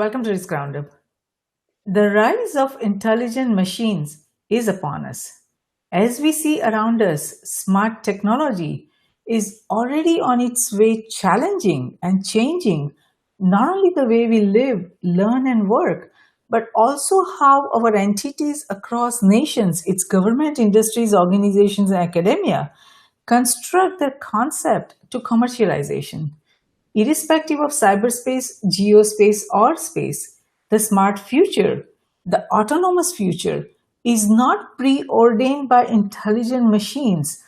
Welcome to this Roundup. The rise of intelligent machines is upon us. As we see around us, smart technology is already on its way challenging and changing not only the way we live, learn, and work, but also how our entities across nations, its government, industries, organizations, and academia construct their concept to commercialization. Irrespective of cyberspace, geospace, or space, the smart future, the autonomous future, is not preordained by intelligent machines,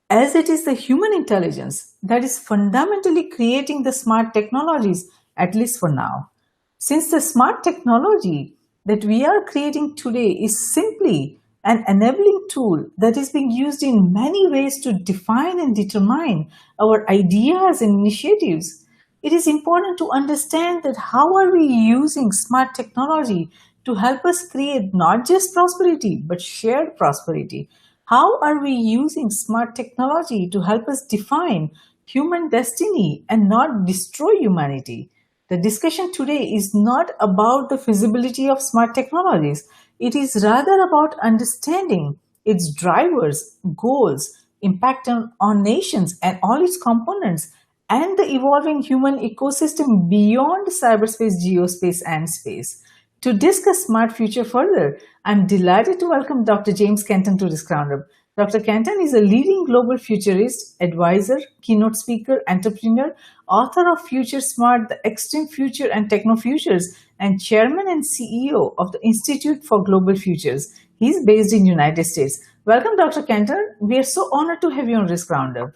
as it is the human intelligence that is fundamentally creating the smart technologies, at least for now. Since the smart technology that we are creating today is simply an enabling tool that is being used in many ways to define and determine our ideas and initiatives, it is important to understand that how are we using smart technology to help us create not just prosperity but shared prosperity. How are we using smart technology to help us define human destiny and not destroy humanity? The discussion today is not about the feasibility of smart technologies. It is rather about understanding its drivers, goals, impact on nations and all its components, and the evolving human ecosystem beyond cyberspace, geospace, and space. To discuss Smart Future further, I'm delighted to welcome Dr. James Canton to this roundup. Dr. Canton is a leading global futurist, advisor, keynote speaker, entrepreneur, author of Future Smart, The Extreme Future and TechnoFutures, and chairman and CEO of the Institute for Global Futures. He's based in the United States. Welcome, Dr. Canton. We are so honored to have you on this roundup.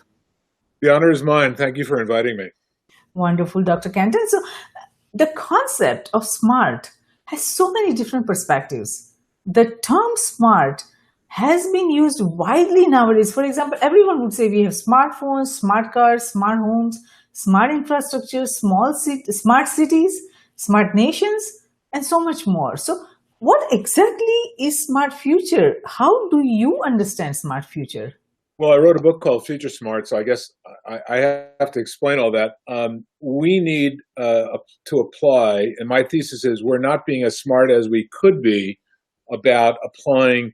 The honor is mine. Thank you for inviting me. Wonderful, Dr. Canton. So the concept of smart has so many different perspectives. The term smart has been used widely nowadays. For example, everyone would say we have smartphones, smart cars, smart homes, smart infrastructure, smart cities, smart nations, and so much more. So what exactly is smart future? How do you understand smart future? Well, I wrote a book called Future Smart, so I guess I have to explain all that. We need to apply, and my thesis is we're not being as smart as we could be about applying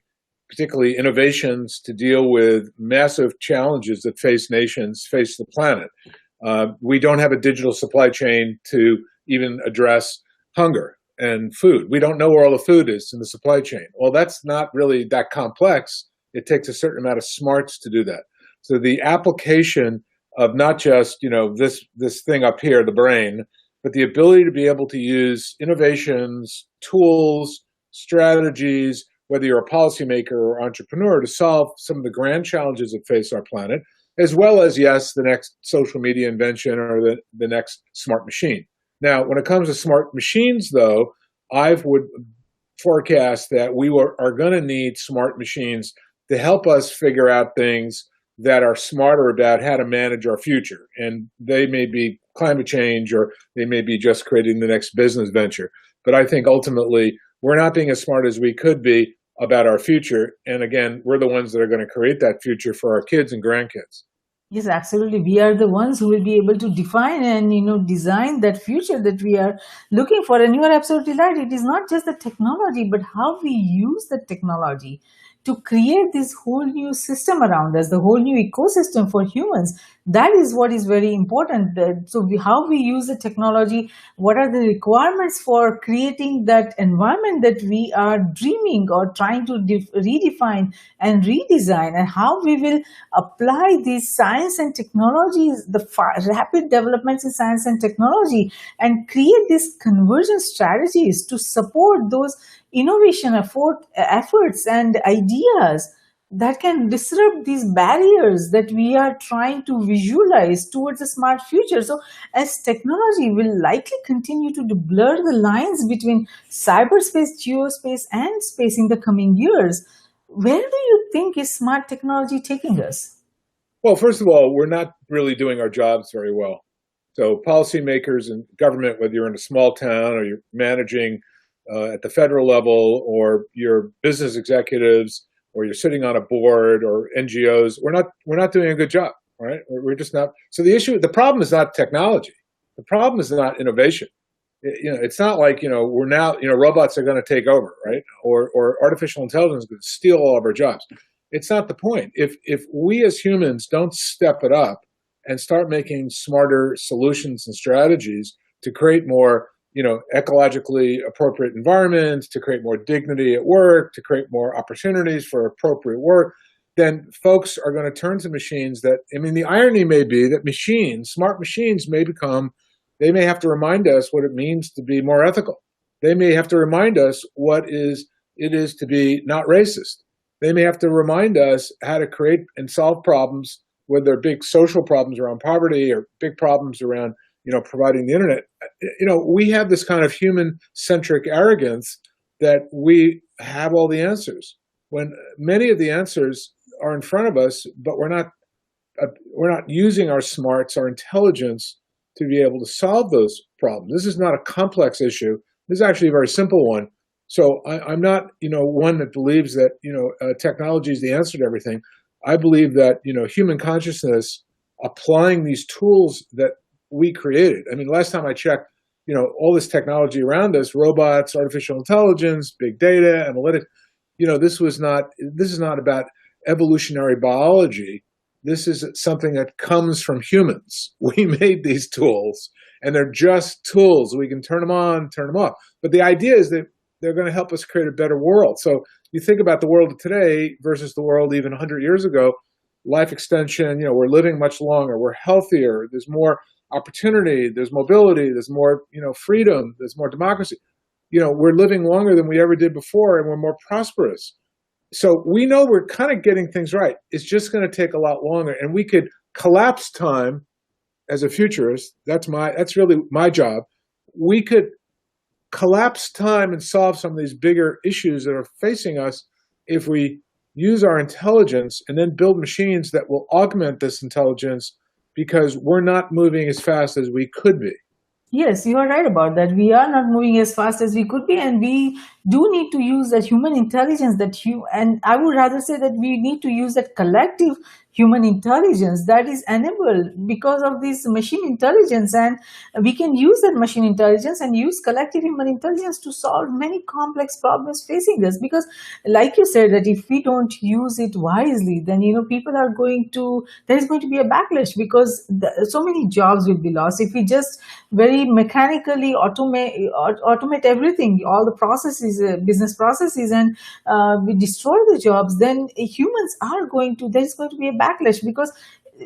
particularly innovations to deal with massive challenges that face nations, face the planet. We don't have a digital supply chain to even address hunger and food. We don't know where all the food is in the supply chain. Well, that's not really that complex. It takes a certain amount of smarts to do that. So the application of not just, this thing up here, the brain, but the ability to be able to use innovations, tools, strategies, whether you're a policymaker or entrepreneur, to solve some of the grand challenges that face our planet, as well as, yes, the next social media invention or the next smart machine. Now, when it comes to smart machines, though, I would forecast that we are going to need smart machines to help us figure out things that are smarter about how to manage our future. And they may be climate change, or they may be just creating the next business venture. But I think ultimately, we're not being as smart as we could be about our future. And again, we're the ones that are going to create that future for our kids and grandkids. Yes, absolutely. We are the ones who will be able to define and design that future that we are looking for. And you are absolutely right. It is not just the technology, but how we use the technology to create this whole new system around us, the whole new ecosystem for humans. That is what is very important. How we use the technology, what are the requirements for creating that environment that we are dreaming or trying to redefine and redesign, and how we will apply these science and technologies, the rapid developments in science and technology, and create these conversion strategies to support those innovation efforts and ideas that can disrupt these barriers that we are trying to visualize towards a smart future. So as technology will likely continue to blur the lines between cyberspace, geospace, and space in the coming years, where do you think is smart technology taking us? Well, first of all, we're not really doing our jobs very well. So policymakers and government, whether you're in a small town or you're managing at the federal level, or your business executives, or you're sitting on a board, or NGOs, we're not doing a good job, right? We're just not. So the problem is not technology. The problem is not innovation. It's not like, we're now, robots are going to take over, right? Or artificial intelligence is going to steal all of our jobs. It's not the point. If we as humans don't step it up and start making smarter solutions and strategies to create more, ecologically appropriate environments, to create more dignity at work, to create more opportunities for appropriate work, then folks are going to turn to machines that, the irony may be that smart machines they may have to remind us what it means to be more ethical. They may have to remind us what it is to be not racist. They may have to remind us how to create and solve problems, whether they're big social problems around poverty or big problems around, providing the internet. We have this kind of human-centric arrogance that we have all the answers, when many of the answers are in front of us, but we're not using our smarts, our intelligence, to be able to solve those problems. This is not a complex issue. This is actually a very simple one. So I'm not, one that believes that, technology is the answer to everything. I believe that, human consciousness, applying these tools that we created. Last time I checked, all this technology around us, robots, artificial intelligence, big data, analytics, this is not about evolutionary biology. This is something that comes from humans. We made these tools, and they're just tools. We can turn them on, turn them off. But the idea is that they're going to help us create a better world. So you think about the world of today versus the world even 100 years ago, life extension, we're living much longer, we're healthier, there's more opportunity, there's mobility, there's more, freedom, there's more democracy. We're living longer than we ever did before, and we're more prosperous. So we know we're kind of getting things right. It's just going to take a lot longer, and we could collapse time as a futurist. That's really my job. We could collapse time and solve some of these bigger issues that are facing us if we use our intelligence and then build machines that will augment this intelligence, because we're not moving as fast as we could be. Yes, you are right about that. We are not moving as fast as we could be, and we do need to use that human intelligence and I would rather say that we need to use that collective human intelligence that is enabled because of this machine intelligence, and we can use that machine intelligence and use collective human intelligence to solve many complex problems facing us. Because like you said, that if we don't use it wisely, then there is going to be a backlash, because so many jobs will be lost if we just very mechanically automate everything, all the processes, business processes, and we destroy the jobs. Then there is going to be a backlash, because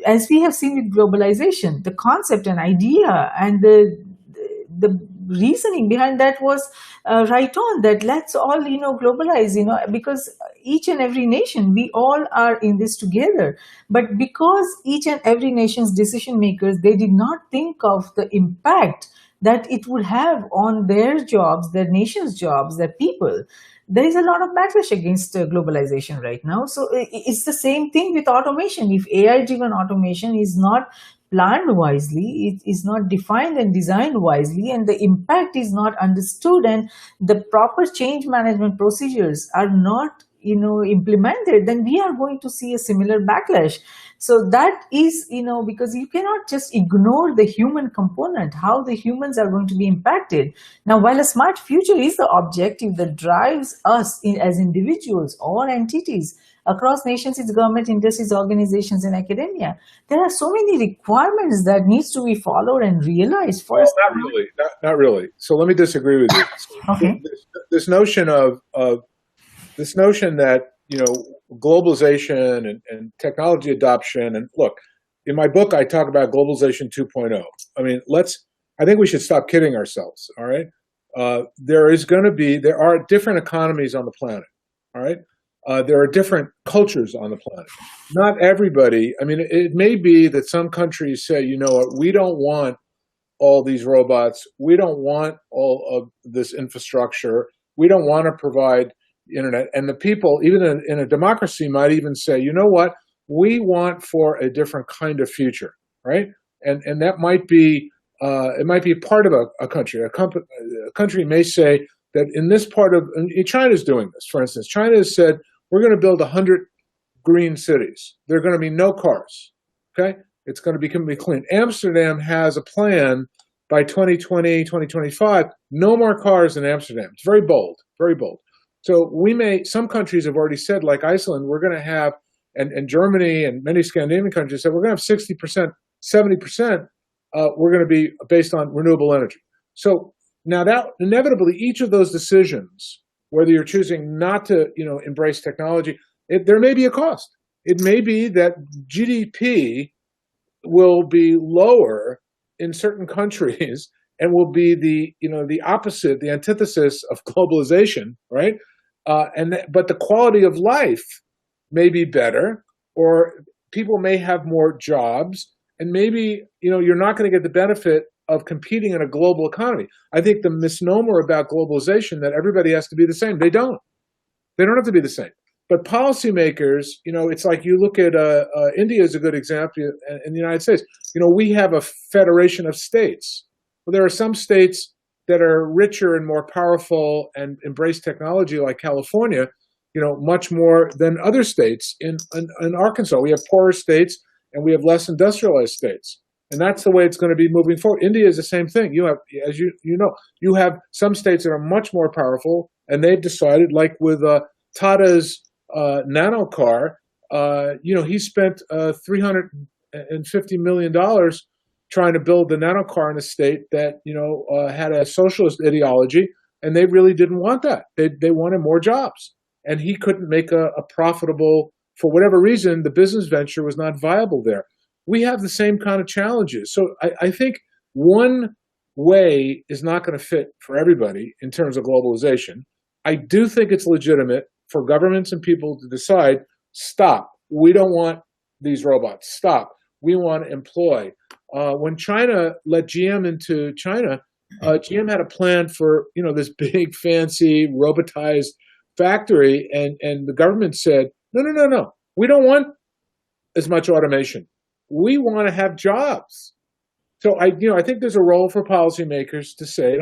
as we have seen with globalization, the concept and idea and the reasoning behind that was right on, that let's all globalize, because each and every nation, we all are in this together. But because each and every nation's decision makers, they did not think of the impact that it would have on their jobs, their nation's jobs, their people, there is a lot of backlash against globalization right now. So it's the same thing with automation. If AI-driven automation is not planned wisely, it is not defined and designed wisely, and the impact is not understood, and the proper change management procedures are not implemented, then we are going to see a similar backlash. So that is, because you cannot just ignore the human component, how the humans are going to be impacted. Now, while a smart future is the objective that drives us as individuals or entities across nations, its government, industries, organizations, and academia, there are so many requirements that needs to be followed and realized first. Well, not really. So let me disagree with you. Okay. This notion that, globalization and technology adoption, and look, in my book, I talk about globalization 2.0. I think we should stop kidding ourselves. All right. There are different economies on the planet. All right. There are different cultures on the planet. Not everybody. It may be that some countries say, you know what, we don't want all these robots. We don't want all of this infrastructure. We don't want to provide internet. And the people, even in a democracy, might even say, you know what, we want for a different kind of future, right? And that might be, it might be part of a country. A country may say that in this part of, and China's doing this, for instance. China has said, we're going to build 100 green cities. There are going to be no cars, okay? It's going to be clean. Amsterdam has a plan by 2020, 2025, no more cars in Amsterdam. It's very bold, very bold. So some countries have already said, like Iceland, we're going to have, and Germany and many Scandinavian countries said, we're going to have 60%, 70%, we're going to be based on renewable energy. So now that inevitably each of those decisions, whether you're choosing not to, embrace technology, there may be a cost. It may be that GDP will be lower in certain countries and will be the opposite, the antithesis of globalization, right? But the quality of life may be better, or people may have more jobs, and maybe you're not going to get the benefit of competing in a global economy. I think the misnomer about globalization that everybody has to be the same. They don't. They don't have to be the same. But policymakers, it's like you look at India is a good example in the United States. We have a federation of states. Well, there are some states that are richer and more powerful and embrace technology, like California, much more than other states. In Arkansas, we have poorer states and we have less industrialized states. And that's the way it's going to be moving forward. India is the same thing. You have, as you have some states that are much more powerful, and they've decided, like with Tata's nano car, he spent $350 million trying to build the nano car in a state that had a socialist ideology, and they really didn't want that. They wanted more jobs, and he couldn't make a profitable, for whatever reason, the business venture was not viable there. We have the same kind of challenges. So I think one way is not going to fit for everybody in terms of globalization. I do think it's legitimate for governments and people to decide, stop, we don't want these robots, stop, we want to employ. When China let GM into China, GM had a plan for this big fancy robotized factory, and the government said, no, we don't want as much automation. We want to have jobs. So I think there's a role for policymakers to say,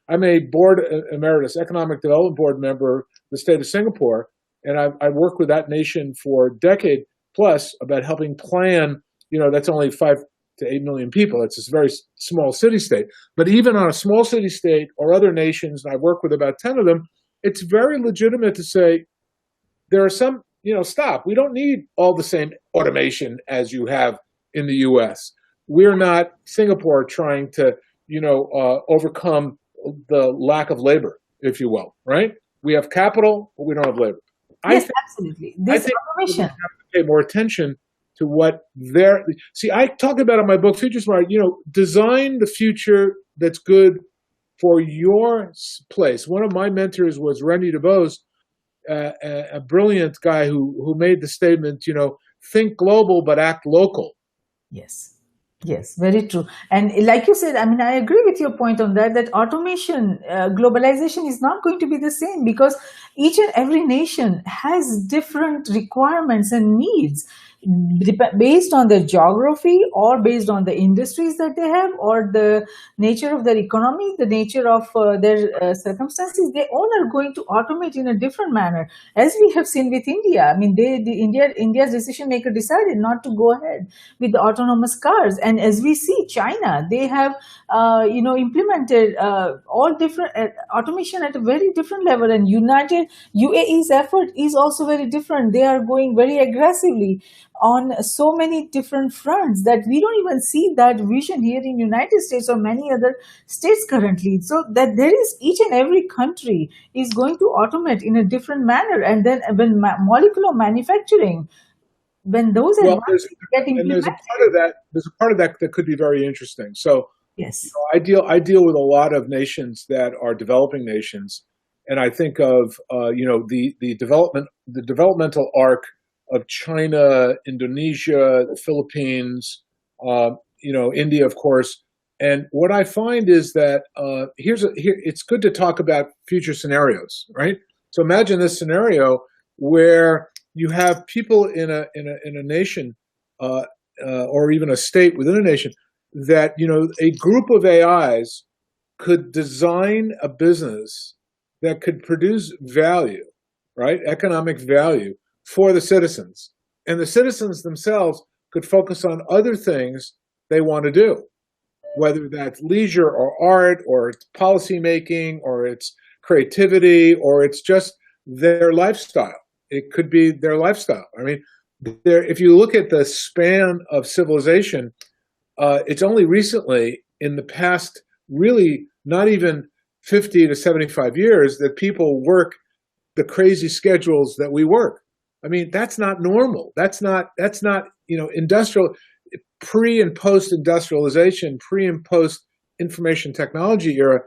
I'm a board emeritus, economic development board member of the state of Singapore, and I worked with that nation for a decade plus about helping plan, that's only 5 to 8 million people. It's a very small city state. But even on a small city state or other nations, and I've worked with about 10 of them, it's very legitimate to say, there are some, stop. We don't need all the same automation as you have in the US. We're not Singapore trying to, overcome the lack of labor, if you will, right? We have capital, but we don't have labor. Yes, absolutely. This automation. We have to pay more attention to what I talk about in my book, Future Smart, design the future that's good for your place. One of my mentors was Remy DeBose, a brilliant guy who made the statement, think global, but act local. Yes, very true. And like you said, I agree with your point on that automation, globalization is not going to be the same, because each and every nation has different requirements and needs based on their geography, or based on the industries that they have, or the nature of their economy, the nature of their circumstances. They all are going to automate in a different manner, as we have seen with India. India's decision maker decided not to go ahead with the autonomous cars, and as we see, China, they have implemented all different automation at a very different level, and UAE's effort is also very different. They are going very aggressively on so many different fronts that we don't even see that vision here in United States or many other states currently. So that there is, each and every country is going to automate in a different manner. And then when molecular manufacturing, when those advances get implemented. There's a part of that that could be very interesting. So yes, I deal with a lot of nations that are developing nations, and I think of the developmental arc of China, Indonesia, the Philippines, India, of course. And what I find is that it's good to talk about future scenarios, right? So imagine this scenario where you have people in a nation, or even a state within a nation, that a group of AIs could design a business that could produce value, right? Economic value for the citizens. And the citizens themselves could focus on other things they want to do. whether that's leisure or art or it's policy making or it's creativity or it's just their lifestyle. It could be their lifestyle. I mean, if you look at the span of civilization, it's only recently in the past, really not even 50 to 75 years, that people work the crazy schedules that we work. I mean, that's not normal. That's not, industrial, pre and post industrialization, pre and post information technology era,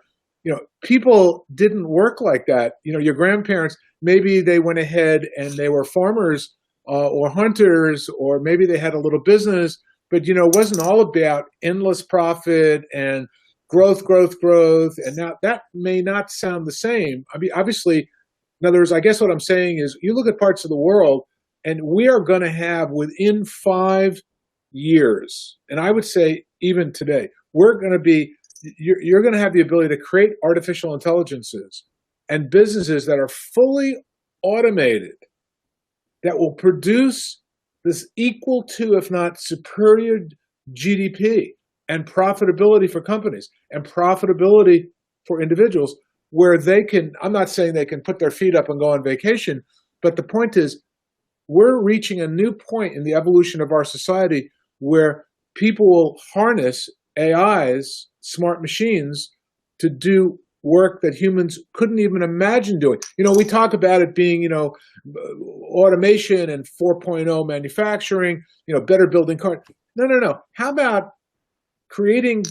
people didn't work like that. Your grandparents, maybe they went ahead and they were farmers or hunters, or maybe they had a little business, but it wasn't all about endless profit and growth, growth, growth. And now that may not sound the same. I mean, obviously, in other words, I guess what I'm saying is you look at parts of the world and we are going to have within 5 years, and I would say even today, you're going to have the ability to create artificial intelligences and businesses that are fully automated that will produce this equal to, if not superior, GDP and profitability for companies and profitability for individuals, where they can, I'm not saying they can put their feet up and go on vacation, but the point is we're reaching a new point in the evolution of our society where people will harness AIs, smart machines, to do work that humans couldn't even imagine doing. We talk about it being, automation and 4.0 manufacturing, better building cars. No. How about creating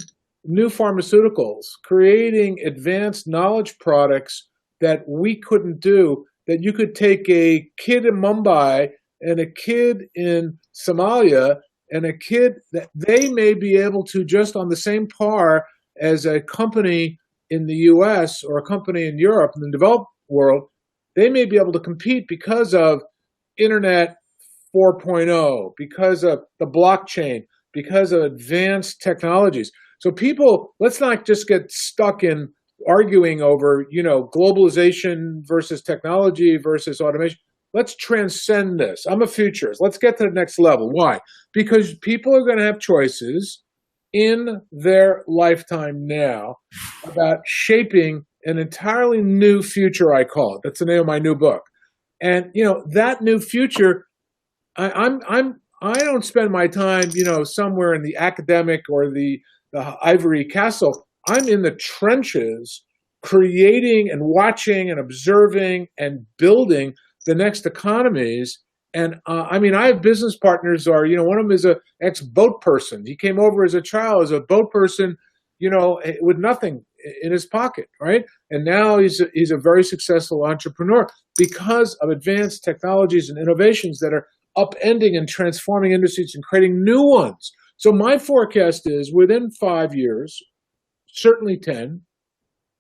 new pharmaceuticals, creating advanced knowledge products that we couldn't do, that you could take a kid in Mumbai and a kid in Somalia and a kid that they may be able to, just on the same par as a company in the US or a company in Europe, in the developed world, they may be able to compete because of Internet 4.0, because of the blockchain, because of advanced technologies. So people, let's not just get stuck in arguing over, globalization versus technology versus automation. Let's transcend this. I'm a futurist. Let's get to the next level. Why? Because people are going to have choices in their lifetime now about shaping an entirely new future, I call it. That's the name of my new book. And that new future, I don't spend my time, somewhere in the academic or the ivory castle. I'm in the trenches, creating and watching and observing and building the next economies. And I have business partners one of them is a ex-boat person. He came over as a child, as a boat person, with nothing in his pocket, right? And now he's a very successful entrepreneur because of advanced technologies and innovations that are upending and transforming industries and creating new ones. So my forecast is within 5 years, certainly 10,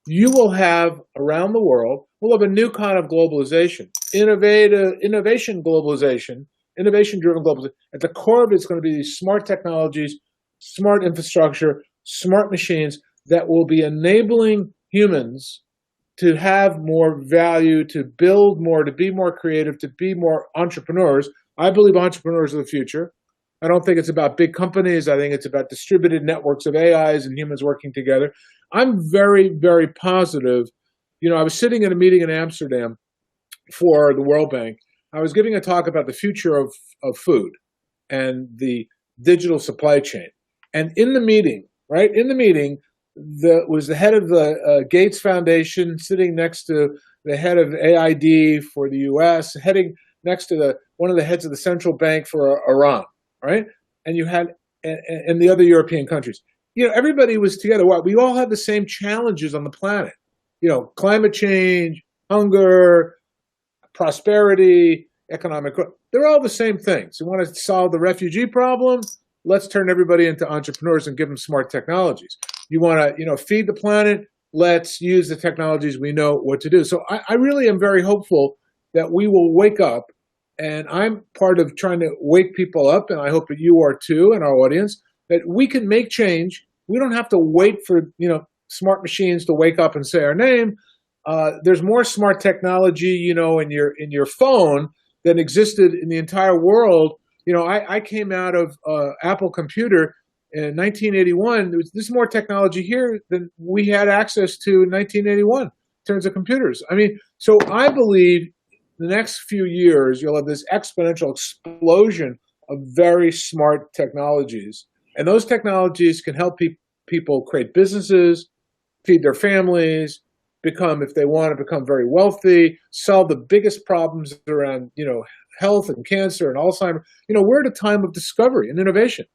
you will have around the world, we'll have a new kind of globalization, innovation globalization, innovation-driven globalization. At the core of it is going to be these smart technologies, smart infrastructure, smart machines that will be enabling humans to have more value, to build more, to be more creative, to be more entrepreneurs. I believe entrepreneurs are the future. I don't think it's about big companies. I think it's about distributed networks of AIs and humans working together. I'm very, very positive. I was sitting in a meeting in Amsterdam for the World Bank. I was giving a talk about the future of food and the digital supply chain. And in the meeting, was the head of the Gates Foundation sitting next to the head of AID for the US, heading next to one of the heads of the central bank for Iran, right? And you had, and the other European countries. Everybody was together. We all have the same challenges on the planet. Climate change, hunger, prosperity, economic growth. They're all the same things. You want to solve the refugee problem? Let's turn everybody into entrepreneurs and give them smart technologies. You want to, feed the planet? Let's use the technologies we know what to do. So I really am very hopeful that we will wake up, and I'm part of trying to wake people up, and I hope that you are too, and our audience, that we can make change. We don't have to wait for, smart machines to wake up and say our name. There's more smart technology, in your phone than existed in the entire world. I came out of Apple Computer in 1981, there's more technology here than we had access to in 1981 in terms of computers. I mean, so I believe the next few years, you'll have this exponential explosion of very smart technologies. And those technologies can help people create businesses, feed their families, become, if they want to become very wealthy, solve the biggest problems around, health and cancer and Alzheimer's. We're at a time of discovery and innovation.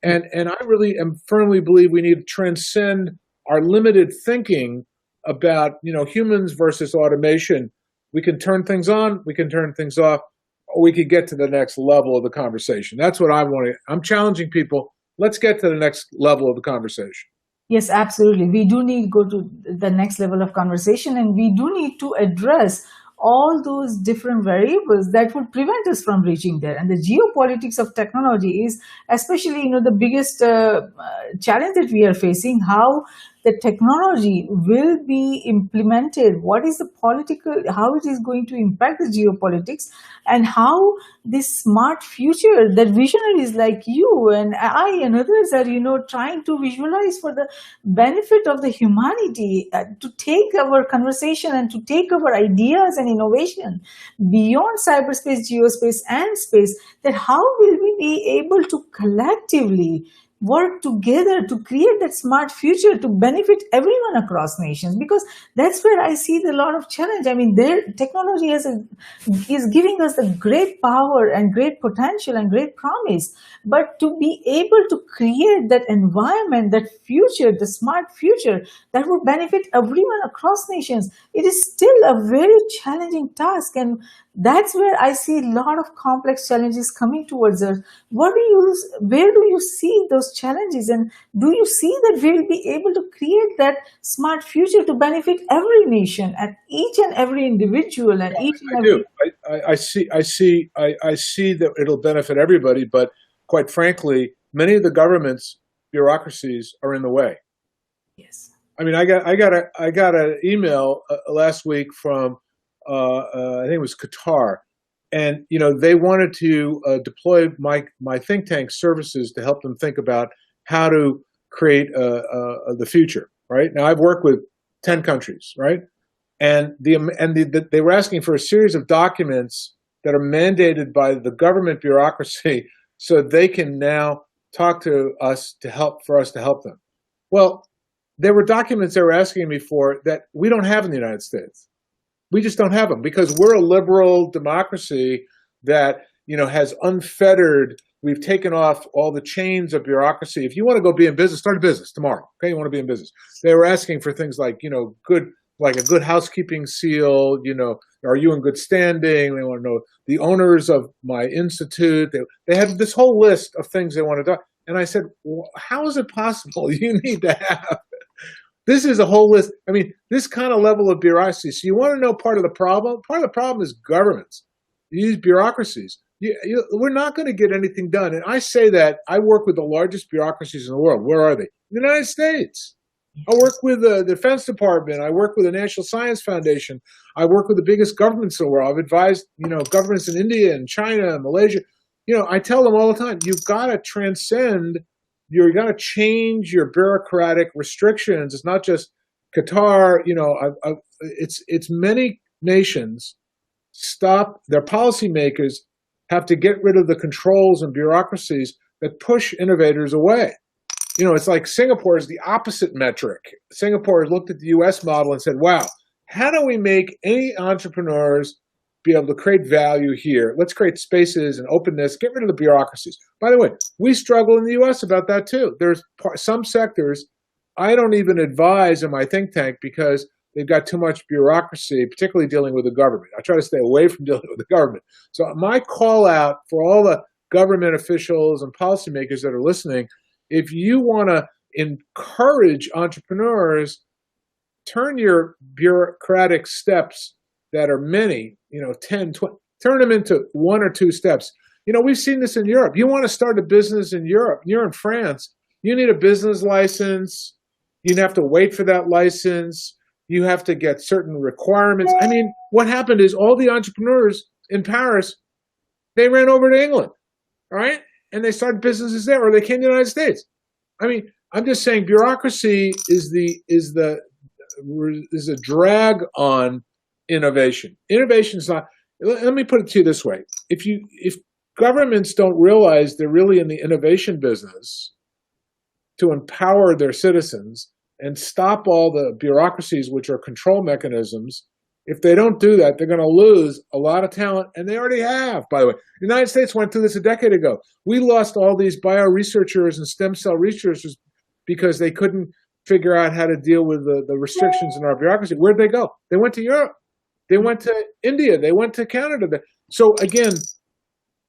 And I really am firmly believe we need to transcend our limited thinking about, humans versus automation. We can turn things on, we can turn things off, or we could get to the next level of the conversation. That's what I want to, I'm challenging people. Let's get to the next level of the conversation. Yes, absolutely. We do need to go to the next level of conversation, and we do need to address all those different variables that would prevent us from reaching there. And the geopolitics of technology is especially, the biggest challenge that we are facing, how the technology will be implemented, what is the political, how it is going to impact the geopolitics, and how this smart future that visionaries like you and I and others are, trying to visualize for the benefit of the humanity, to take our conversation and to take our ideas and innovation beyond cyberspace, geospace, and space, that how will we be able to collectively work together to create that smart future to benefit everyone across nations, because that's where I see a lot of challenge. I mean, their technology is giving us the great power and great potential and great promise, but to be able to create that environment, that future, the smart future that would benefit everyone across nations, it is still a very challenging task. And that's where I see a lot of complex challenges coming towards us. Where do you see those challenges, and do you see that we will be able to create that smart future to benefit every nation and each and every individual and each and I every? do. I see that it'll benefit everybody, but quite frankly, many of the governments' bureaucracies are in the way. Yes. I mean, I got an email last week from I think it was Qatar, and they wanted to deploy my think tank services to help them think about how to create the future. Right now, I've worked with 10 countries, right, and they were asking for a series of documents that are mandated by the government bureaucracy, so they can now talk to us for us to help them. Well, there were documents they were asking me for that we don't have in the United States. We just don't have them because we're a liberal democracy that has unfettered. We've taken off all the chains of bureaucracy. If you want to go be in business, start a business tomorrow. Okay, you want to be in business. They were asking for things like like a good housekeeping seal. Are you in good standing? They want to know the owners of my institute. They had this whole list of things they wanted to do. And I said, well, how is it possible you need to have? This is a whole list. I mean, this kind of level of bureaucracy. So you want to know part of the problem? Part of the problem is governments. These bureaucracies. We're not going to get anything done. And I say that I work with the largest bureaucracies in the world. Where are they? In the United States. I work with the Defense Department. I work with the National Science Foundation. I work with the biggest governments in the world. I've advised, governments in India and China and Malaysia. I tell them all the time, you've got to transcend. You're going to change your bureaucratic restrictions. It's not just Qatar. It's many nations. Stop. Their policymakers have to get rid of the controls and bureaucracies that push innovators away. It's like Singapore is the opposite metric. Singapore looked at the U.S. model and said, "Wow, how do we make any entrepreneurs be able to create value here? Let's create spaces and openness, get rid of the bureaucracies." By the way, we struggle in the US about that too. There's some sectors I don't even advise in my think tank because they've got too much bureaucracy, particularly dealing with the government. I try to stay away from dealing with the government. So my call out for all the government officials and policymakers that are listening, if you want to encourage entrepreneurs, turn your bureaucratic steps that are many, 10, 20, turn them into 1 or 2 steps. We've seen this in Europe. You want to start a business in Europe, you're in France, you need a business license. You have to wait for that license. You have to get certain requirements. I mean, what happened is all the entrepreneurs in Paris, they ran over to England, all right? And they started businesses there, or they came to the United States. I mean, I'm just saying bureaucracy is a drag on innovation. Innovation is not. Let me put it to you this way: if governments don't realize they're really in the innovation business to empower their citizens and stop all the bureaucracies, which are control mechanisms, if they don't do that, they're going to lose a lot of talent, and they already have, by the way. The United States went through this a decade ago. We lost all these bio researchers and stem cell researchers because they couldn't figure out how to deal with the restrictions in our bureaucracy. Where'd they go? They went to Europe. They went to India. They went to Canada. So again,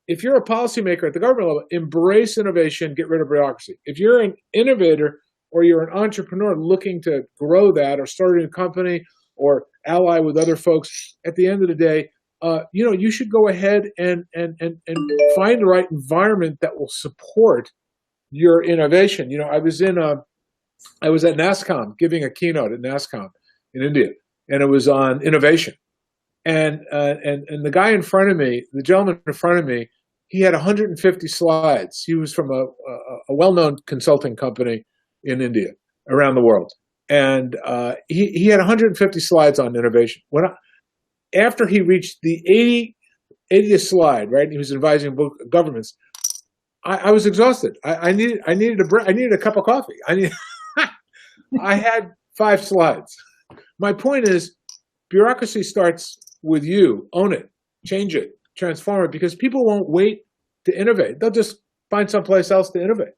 if you're a policymaker at the government level, embrace innovation, get rid of bureaucracy. If you're an innovator or you're an entrepreneur looking to grow that or start a new company or ally with other folks, at the end of the day, you should go ahead and find the right environment that will support your innovation. I was at NASSCOM giving a keynote at NASSCOM in India, and it was on innovation. And the guy in front of me, the gentleman in front of me, he had 150 slides. He was from a well-known consulting company in India, around the world. And he had 150 slides on innovation. After he reached the 80th slide, right, he was advising governments, I was exhausted. I needed a cup of coffee. I had 5 slides. My point is, bureaucracy starts with you. Own it, change it, transform it, because people won't wait to innovate. They'll just find someplace else to innovate.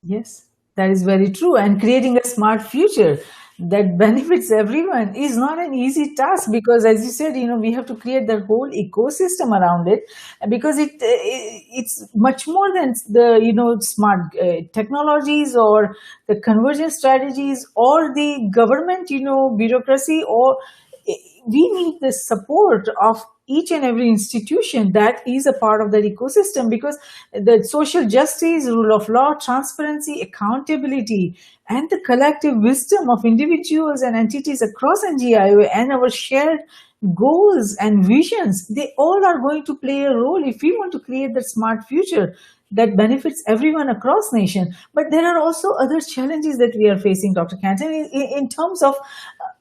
Yes, that is very true. And creating a smart future that benefits everyone is not an easy task, because, as you said, we have to create that whole ecosystem around it, because it's much more than the smart technologies or the conversion strategies or the government bureaucracy, or we need the support of each and every institution that is a part of that ecosystem, because the social justice, rule of law, transparency, accountability, and the collective wisdom of individuals and entities across NGIO and our shared goals and visions, they all are going to play a role if we want to create that smart future that benefits everyone across nation. But there are also other challenges that we are facing, Dr. Canton, in terms of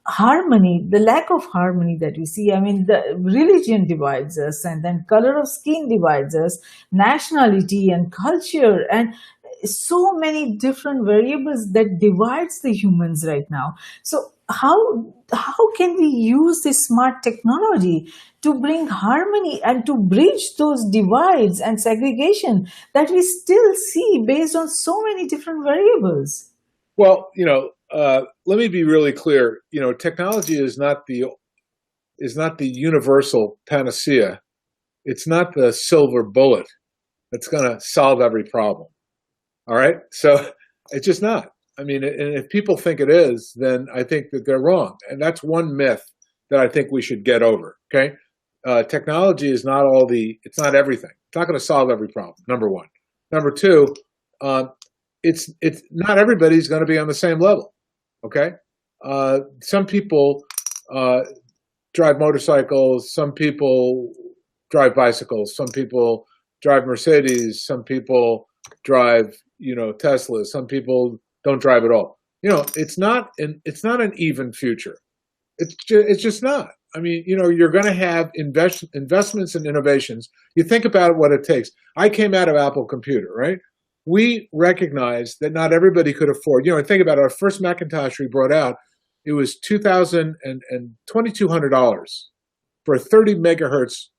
harmony, the lack of harmony that we see. I mean, the religion divides us, and then color of skin divides us, nationality and culture, and so many different variables that divides the humans right now. So how can we use this smart technology to bring harmony and to bridge those divides and segregation that we still see based on so many different variables? Well, let me be really clear. Technology is not the universal panacea. It's not the silver bullet that's going to solve every problem. All right, so it's just not. I mean, and if people think it is, then I think that they're wrong, and that's one myth that I think we should get over. Okay, technology is not it's not everything. It's not going to solve every problem. Number one. Number two, it's not everybody's going to be on the same level. Okay, some people drive motorcycles, some people drive bicycles, some people drive Mercedes, some people drive Teslas, some people don't drive at all. It's not an even future. It's just not. I mean, you're going to have investments and innovations. You think about what it takes. I came out of Apple Computer, right? We recognized that not everybody could afford. Think about it, our first Macintosh we brought out. It was $2,200 for a 30 megahertz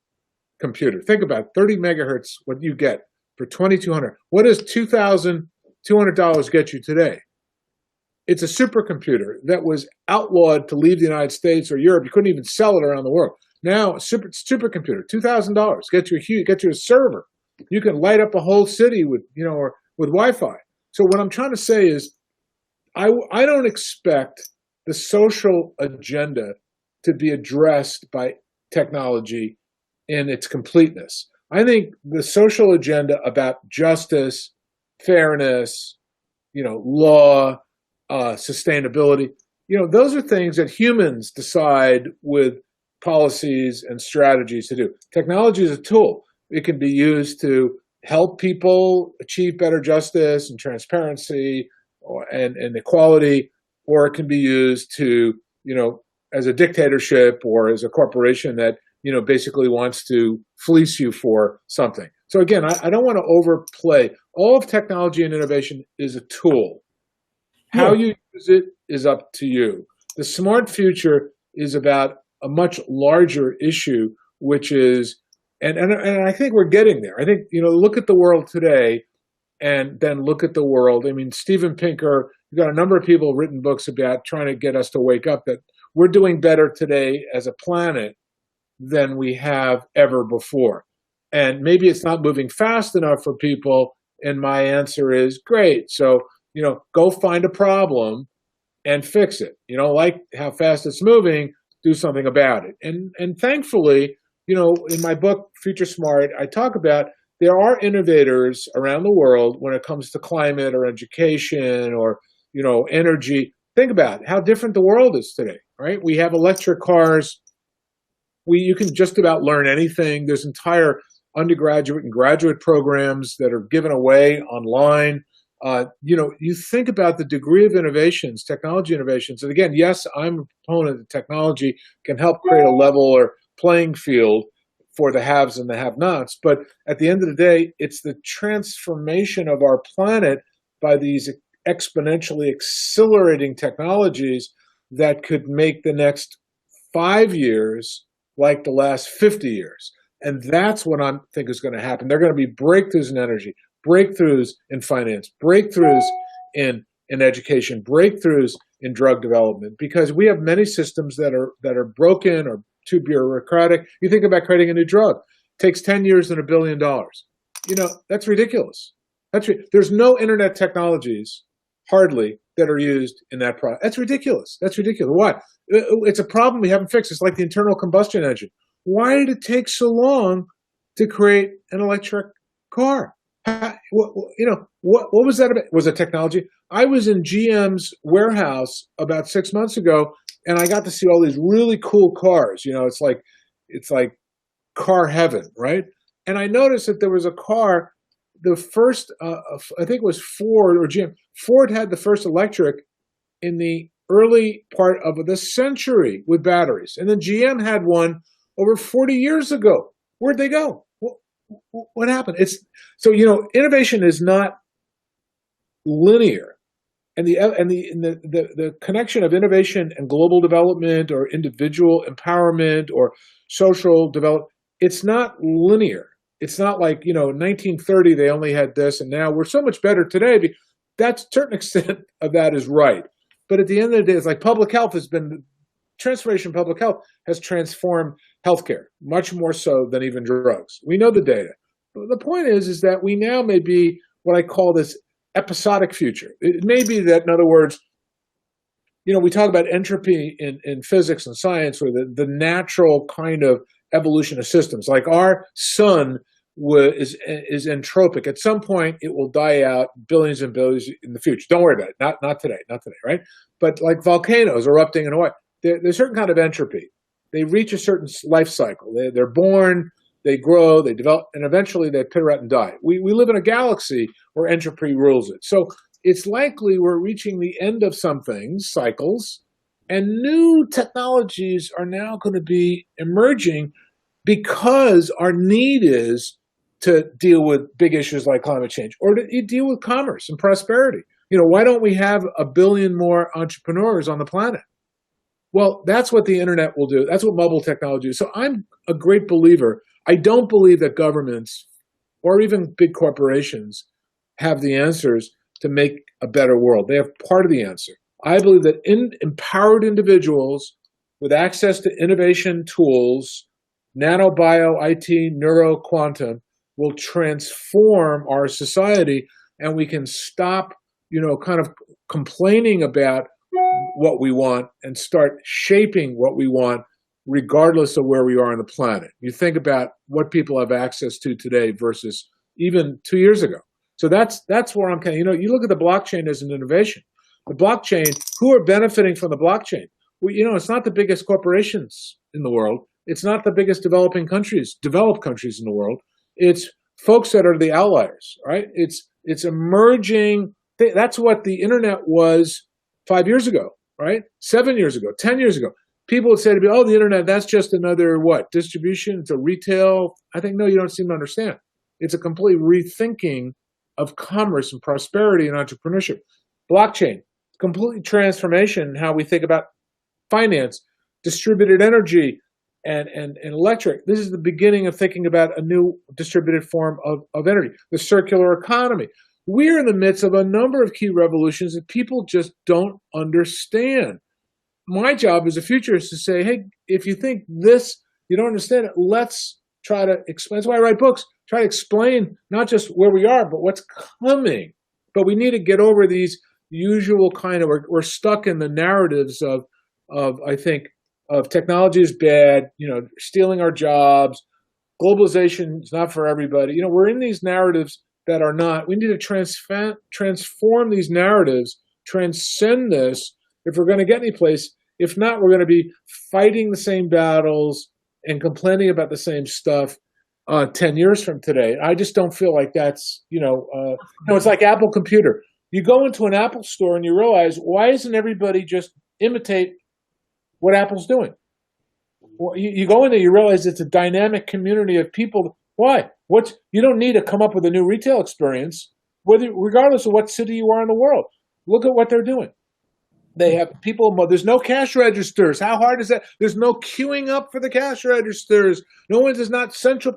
computer. Think about it, 30 megahertz. What you get for $2,200? What does $2,200 get you today? It's a supercomputer that was outlawed to leave the United States or Europe. You couldn't even sell it around the world. Now, supercomputer, $2,000 get you a server. You can light up a whole city with Wi-Fi. So what I'm trying to say is, I don't expect the social agenda to be addressed by technology in its completeness. I think the social agenda about justice, fairness, law, sustainability, those are things that humans decide with policies and strategies to do. Technology is a tool. It can be used to help people achieve better justice and transparency, and equality, or it can be used to, as a dictatorship or as a corporation that, basically wants to fleece you for something. So again, I don't want to overplay. All of technology and innovation is a tool. How Yes. you use it is up to you. The smart future is about a much larger issue, which is, and I think we're getting there. I think, look at the world today and then look at the world. I mean, Steven Pinker, you've got a number of people written books about trying to get us to wake up that we're doing better today as a planet than we have ever before. And maybe it's not moving fast enough for people. And my answer is great. So, go find a problem and fix it. You don't like how fast it's moving, do something about it. And thankfully, in my book, Future Smart, I talk about there are innovators around the world when it comes to climate or education or, energy. Think about how different the world is today, right? We have electric cars. You can just about learn anything. There's entire undergraduate and graduate programs that are given away online. You think about the degree of innovations, technology innovations. And again, yes, I'm a proponent that technology can help create a leveler playing field for the haves and the have-nots. But at the end of the day, it's the transformation of our planet by these exponentially accelerating technologies that could make the next 5 years like the last 50 years. And that's what I think is going to happen. There are going to be breakthroughs in energy, breakthroughs in finance, breakthroughs in education, breakthroughs in drug development, because we have many systems that are broken or too bureaucratic. You think about creating a new drug. It takes 10 years and $1 billion. That's ridiculous. There's no internet technologies, hardly, that are used in that product. That's ridiculous. That's ridiculous. Why? It's a problem we haven't fixed. It's like the internal combustion engine. Why did it take so long to create an electric car? What was that about? Was it technology? I was in GM's warehouse about 6 months ago, and I got to see all these really cool cars. It's like car heaven, right? And I noticed that there was a car, the first, I think it was Ford or GM. Ford had the first electric in the early part of the century with batteries. And then GM had one over 40 years ago. Where'd they go? What happened? So innovation is not linear. And the connection of innovation and global development or individual empowerment or social development, it's not linear. It's not like, in 1930 they only had this and now we're so much better today. That's a certain extent of that is right. But at the end of the day, it's like public health transformation of public health has transformed healthcare, much more so than even drugs. We know the data. But the point is that we now may be what I call this episodic future. It may be that, in other words, we talk about entropy in physics and science, or the natural kind of evolution of systems. Like our sun is entropic. At some point, it will die out billions and billions in the future. Don't worry about it. Not today, right? But like volcanoes erupting in Hawaii, there's a certain kind of entropy. They reach a certain life cycle. They're born, they grow, they develop, and eventually they peter out and die. We live in a galaxy where entropy rules it. So it's likely we're reaching the end of some things, cycles, and new technologies are now going to be emerging because our need is to deal with big issues like climate change or to deal with commerce and prosperity. Why don't we have 1 billion more entrepreneurs on the planet? Well, that's what the internet will do. That's what mobile technology is. So I'm a great believer. I don't believe that governments or even big corporations have the answers to make a better world. They have part of the answer. I believe that empowered individuals with access to innovation tools, nano, bio, IT, neuro, quantum, will transform our society, and we can stop, kind of complaining about what we want and start shaping what we want regardless of where we are on the planet. You think about what people have access to today versus even 2 years ago. So that's where I'm kind of, you look at the blockchain as an innovation. The blockchain, who are benefiting from the blockchain? Well, it's not the biggest corporations in the world. It's not the biggest developed countries in the world. It's folks that are the outliers, right? It's emerging That's what the internet was 5 years ago, right? 7 years ago, 10 years ago. People would say to me, "Oh, the internet, that's just another what? Distribution? It's a retail." I think, no, you don't seem to understand. It's a complete rethinking of commerce and prosperity and entrepreneurship. Blockchain, complete transformation in how we think about finance, distributed energy, and electric. This is the beginning of thinking about a new distributed form of energy, the circular economy. We're in the midst of a number of key revolutions that people just don't understand. My job as a futurist is to say, hey, if you think this, you don't understand it, let's try to explain. That's why I write books, try to explain not just where we are, but what's coming. But we need to get over these usual kind of, we're stuck in the narratives of I think, of technology is bad, stealing our jobs, globalization is not for everybody. We're in these narratives that are not. We need to transform these narratives, transcend this if we're going to get any place. If not, we're going to be fighting the same battles and complaining about the same stuff 10 years from today. I just don't feel like that's, it's like Apple Computer. You go into an Apple store and you realize, why isn't everybody just imitate what Apple's doing? Well, you go in there, you realize it's a dynamic community of people. Why? You don't need to come up with a new retail experience, regardless of what city you are in the world. Look at what they're doing. They have people, there's no cash registers. How hard is that? There's no queuing up for the cash registers. No one is not central.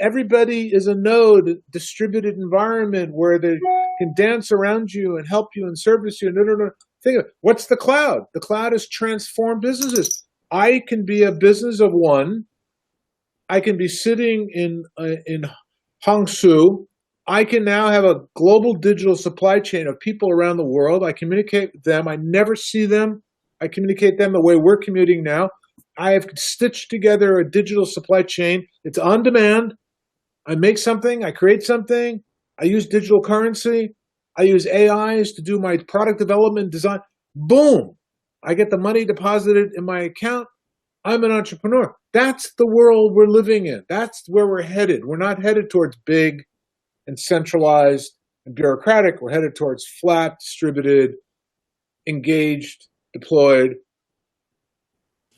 Everybody is a node, distributed environment where they can dance around you and help you and service you. No. Think of it. What's the cloud? The cloud has transformed businesses. I can be a business of one. I can be sitting in Hangzhou. I can now have a global digital supply chain of people around the world. I communicate with them. I never see them. I communicate them the way we're commuting now. I have stitched together a digital supply chain. It's on demand. I make something. I create something. I use digital currency. I use AIs to do my product development, design. Boom. I get the money deposited in my account. I'm an entrepreneur. That's the world we're living in. That's where we're headed. We're not headed towards big and centralized and bureaucratic. We're headed towards flat, distributed, engaged, deployed.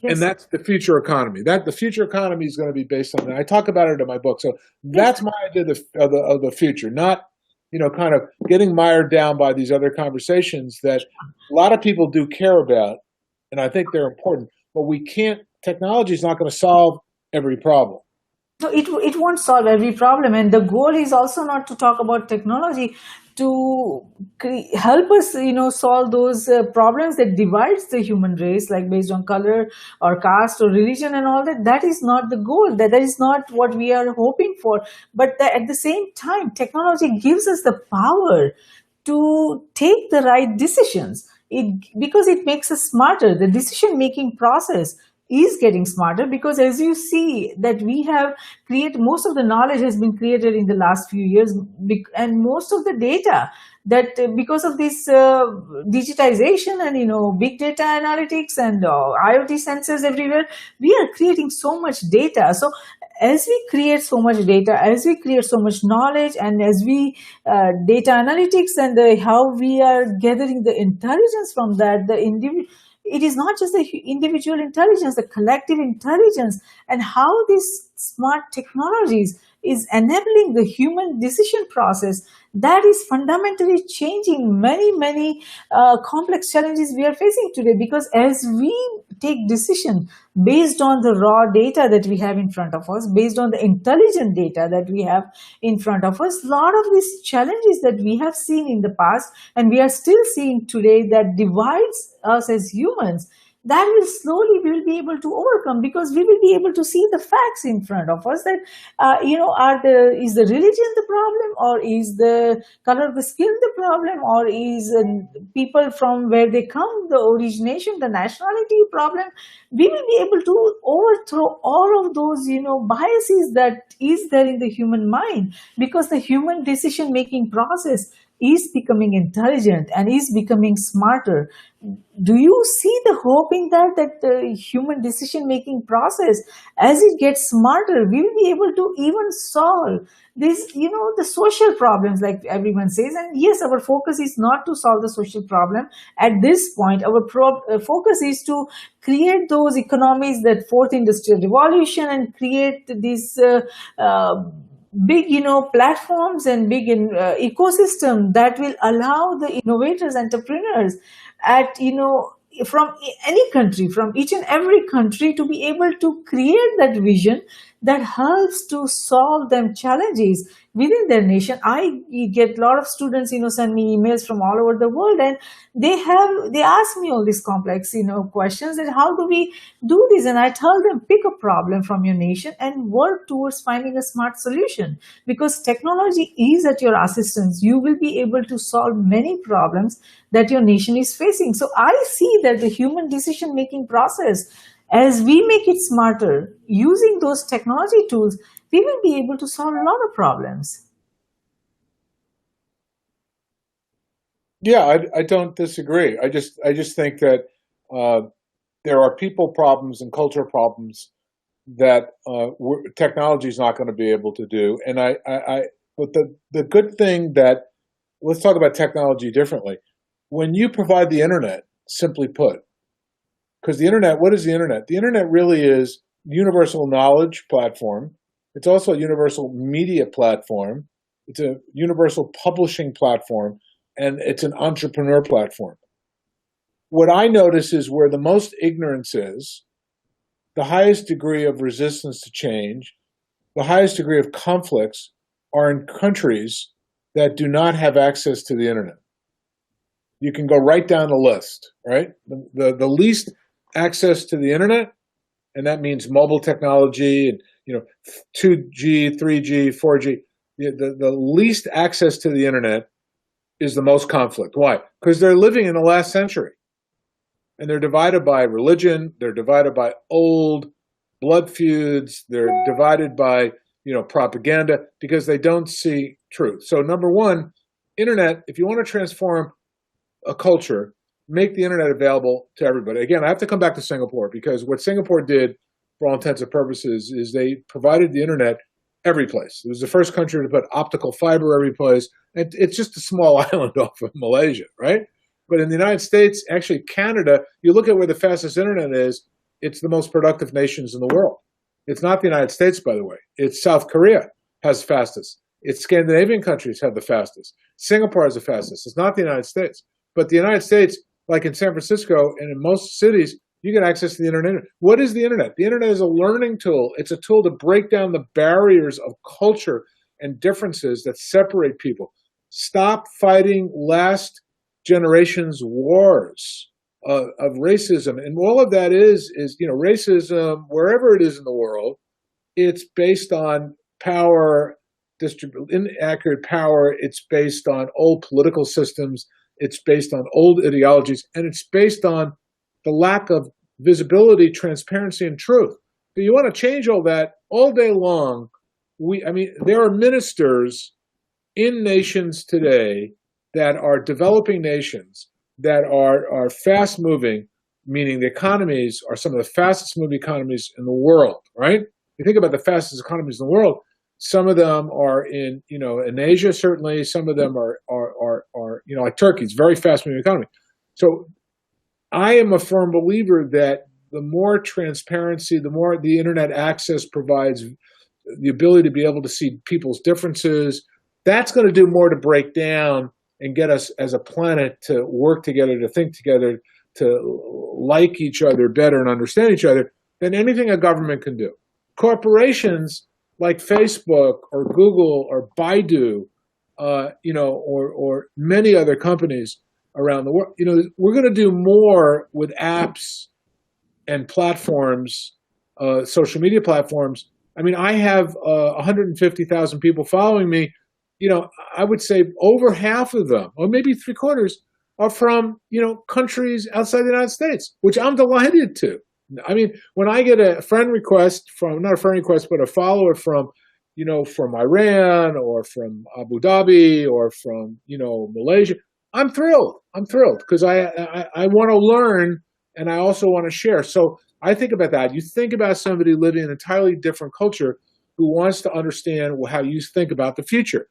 Yes. And that's the future economy. The future economy is going to be based on that. I talk about it in my book. So that's my idea of the future, not kind of getting mired down by these other conversations that a lot of people do care about, and I think they're important. But technology is not going to solve every problem. No, it won't solve every problem. And the goal is also not to talk about technology to help us, solve those problems that divides the human race, like based on color or caste or religion and all that. That is not the goal. That is not what we are hoping for. But at the same time, technology gives us the power to take the right decisions. Because it makes us smarter. The decision-making process is getting smarter because, as you see, that we have created, most of the knowledge has been created in the last few years, and most of the data that because of this digitization and big data analytics and IoT sensors everywhere, we are creating so much data. So as we create so much data, as we create so much knowledge, and as we data analytics and how we are gathering the intelligence from that, it is not just the individual intelligence, the collective intelligence, and how these smart technologies is enabling the human decision process that is fundamentally changing many complex challenges we are facing today. Because as we take decision based on the raw data that we have in front of us, based on the intelligent data that we have in front of us, a lot of these challenges that we have seen in the past and we are still seeing today that divides us as humans, that we will be able to overcome, because we will be able to see the facts in front of us that, is the religion the problem, or is the color of the skin the problem, or is people from where they come, the origination, the nationality problem. We will be able to overthrow all of those, biases that is there in the human mind, because the human decision-making process is becoming intelligent and is becoming smarter, do you see the hope in that the human decision making process, as it gets smarter, we will be able to even solve this, the social problems, like everyone says. And yes, our focus is not to solve the social problem at this point. Our focus is to create those economies, that fourth industrial revolution, and create these big, platforms and big ecosystem that will allow the innovators, entrepreneurs at, from any country, from each and every country, to be able to create that vision that helps to solve them challenges within their nation. I get a lot of students, send me emails from all over the world, and they ask me all these complex, questions, that how do we do this? And I tell them, pick a problem from your nation and work towards finding a smart solution, because technology is at your assistance. You will be able to solve many problems that your nation is facing. So I see that the human decision making process, as we make it smarter using those technology tools, we will be able to solve a lot of problems. Yeah, I don't disagree. I just think that there are people problems and culture problems that technology is not going to be able to do. And but the good thing that, let's talk about technology differently. When you provide the internet, simply put, because the internet, what is the internet? The internet really is a universal knowledge platform. It's also a universal media platform. It's a universal publishing platform, and it's an entrepreneur platform. What I notice is where the most ignorance is, the highest degree of resistance to change, the highest degree of conflicts are in countries that do not have access to the internet. You can go right down the list, right? The least access to the internet, and that means mobile technology and 2G, 3G, 4G. The least access to the internet is the most conflict. Why? Because they're living in the last century. And they're divided by religion, they're divided by old blood feuds, they're divided by propaganda, because they don't see truth. So number one, internet, if you want to transform a culture, make the internet available to everybody. Again, I have to come back to Singapore, because what Singapore did, for all intents and purposes, is they provided the internet every place. It was the first country to put optical fiber every place. It's just a small island off of Malaysia, right? But in the United States, actually Canada, you look at where the fastest internet is, it's the most productive nations in the world. It's not the United States, by the way. It's South Korea has the fastest. It's Scandinavian countries have the fastest. Singapore has the fastest. It's not the United States. But the United States, like in San Francisco and in most cities, you get access to the internet. What is the internet? The internet is a learning tool. It's a tool to break down the barriers of culture and differences that separate people. Stop fighting last generation's wars of racism. And all of that is racism, wherever it is in the world, it's based on power, inaccurate power. It's based on old political systems. It's based on old ideologies. And it's based on the lack of visibility, transparency, and truth. But you want to change all that all day long. There are ministers in nations today that are developing nations that are fast moving, meaning the economies are some of the fastest moving economies in the world, right? You think about the fastest economies in the world, some of them are in Asia, certainly. Some of them are like Turkey. It's a very fast moving economy. So I am a firm believer that the more transparency, the more the internet access provides the ability to be able to see people's differences, that's going to do more to break down and get us as a planet to work together, to think together, to like each other better and understand each other than anything a government can do. Corporations like Facebook or Google or Baidu, or many other companies around the world, we're going to do more with apps and platforms, social media platforms. I have 150,000 people following me. I would say over half of them, or maybe three-quarters, are from, countries outside the United States, which I'm delighted to. When I get a friend request from, not a friend request, but a follower from from Iran or from Abu Dhabi or from, Malaysia, I'm thrilled. I'm thrilled because I want to learn and I also want to share. So I think about that. You think about somebody living in an entirely different culture who wants to understand how you think about the future.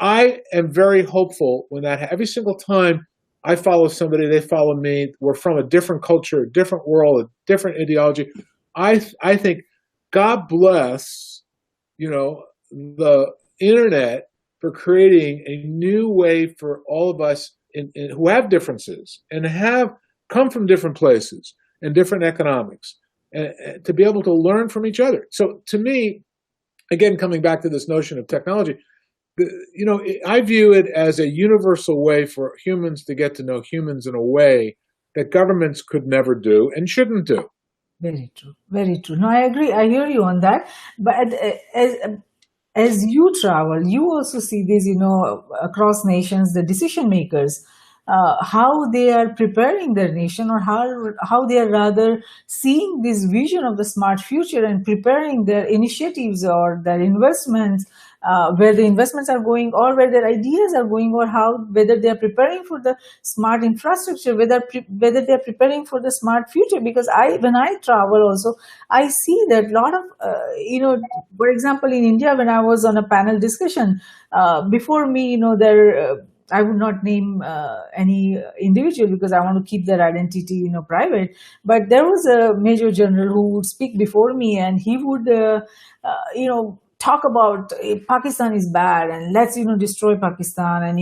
I am very hopeful when every single time I follow somebody, they follow me. We're from a different culture, a different world, a different ideology. I think God bless, the internet for creating a new way for all of us who have differences and have come from different places and different economics and to be able to learn from each other. So to me, again, coming back to this notion of technology, I view it as a universal way for humans to get to know humans in a way that governments could never do and shouldn't do. Very true. Very true. No, I agree. I hear you on that. But as you travel, you also see this, across nations, the decision makers, how they are preparing their nation, or how they are rather seeing this vision of the smart future and preparing their initiatives or their investments, where the investments are going, or where their ideas are going, or whether they are preparing for the smart infrastructure, whether they are preparing for the smart future. Because when I travel also, I see that a lot of, for example, in India, when I was on a panel discussion, before me, I would not name any individual because I want to keep their identity, private. But there was a major general who would speak before me, and he would, talk about Pakistan is bad and let's, destroy Pakistan. And,